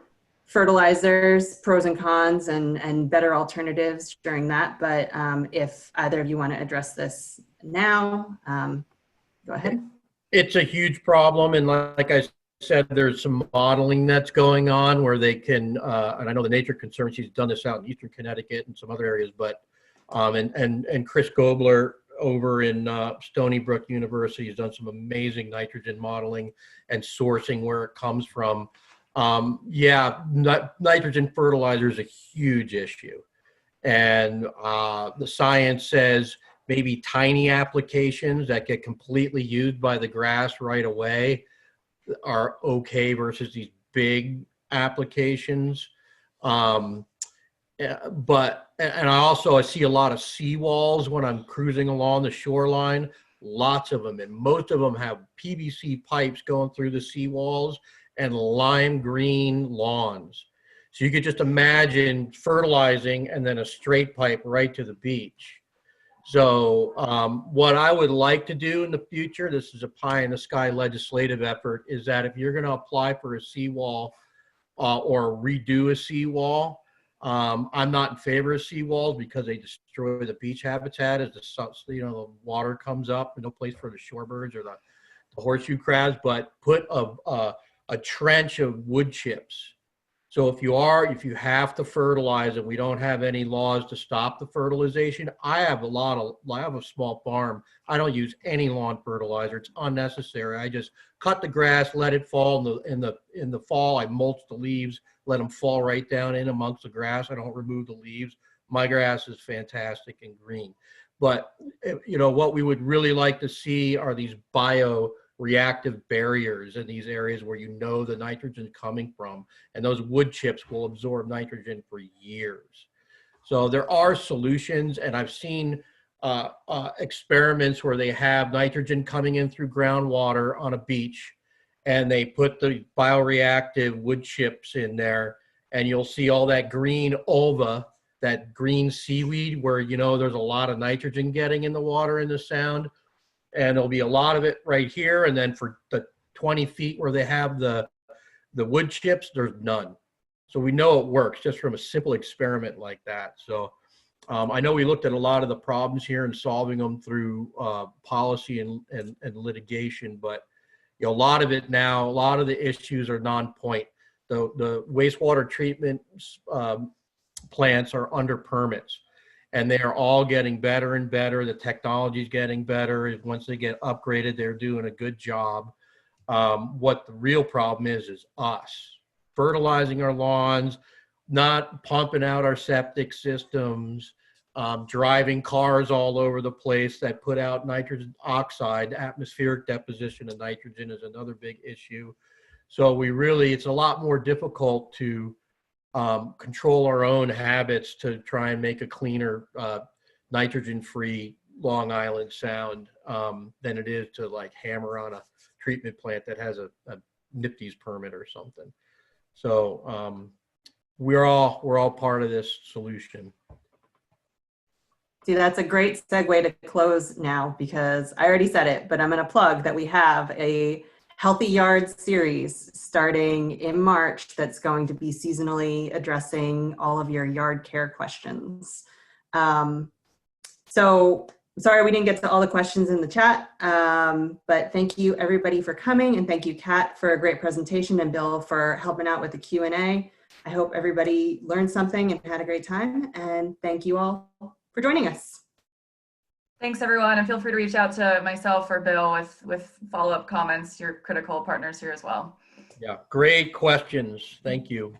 fertilizers, pros and cons, and better alternatives during that. But if either of you want to address this now, go ahead. It's a huge problem, and like I said, there's some modeling that's going on where they can, and I know the Nature Conservancy's done this out in Eastern Connecticut and some other areas, but and Chris Gobler over in Stony Brook University has done some amazing nitrogen modeling and sourcing where it comes from. Yeah, nitrogen fertilizer is a huge issue. And the science says maybe tiny applications that get completely used by the grass right away are okay versus these big applications. But I see a lot of seawalls when I'm cruising along the shoreline, lots of them, and most of them have PVC pipes going through the seawalls and lime green lawns. So you could just imagine fertilizing and then a straight pipe right to the beach. So what I would like to do in the future, this is a pie in the sky legislative effort, is that if you're going to apply for a seawall or redo a seawall, I'm not in favor of seawalls because they destroy the beach habitat as the water comes up and no place for the shorebirds or the horseshoe crabs. But put a trench of wood chips. So if you have to fertilize and we don't have any laws to stop the fertilization, I have a small farm. I don't use any lawn fertilizer. It's unnecessary. I just cut the grass, let it fall in the fall. I mulch the leaves, let them fall right down in amongst the grass. I don't remove the leaves. My grass is fantastic and green. But what we would really like to see are these bioreactive barriers in these areas where the nitrogen coming from, and those wood chips will absorb nitrogen for years. So there are solutions, and I've seen experiments where they have nitrogen coming in through groundwater on a beach, and they put the bioreactive wood chips in there, and you'll see all that green ulva, that green seaweed where there's a lot of nitrogen getting in the water in the sound. And there'll be a lot of it right here. And then for the 20 feet where they have the wood chips, there's none. So we know it works just from a simple experiment like that. So I know we looked at a lot of the problems here and solving them through policy and litigation, but a lot of the issues are non-point. The wastewater treatment plants are under permits. And they are all getting better and better. The technology is getting better. Once they get upgraded, they're doing a good job. What the real problem is us fertilizing our lawns, not pumping out our septic systems, driving cars all over the place that put out nitrogen oxide. Atmospheric deposition of nitrogen is another big issue. So it's a lot more difficult to control our own habits to try and make a cleaner nitrogen-free Long Island Sound than it is to hammer on a treatment plant that has a NIPD's permit or something. So we're all part of this solution. See, that's a great segue to close now because I already said it, but I'm going to plug that we have a Healthy Yards series starting in March that's going to be seasonally addressing all of your yard care questions. So sorry we didn't get to all the questions in the chat, but thank you everybody for coming, and thank you Kat for a great presentation and Bill for helping out with the Q&A. I hope everybody learned something and had a great time, and thank you all for joining us. Thanks everyone, and feel free to reach out to myself or Bill with follow-up comments. You're critical partners here as well. Yeah, great questions. Thank you.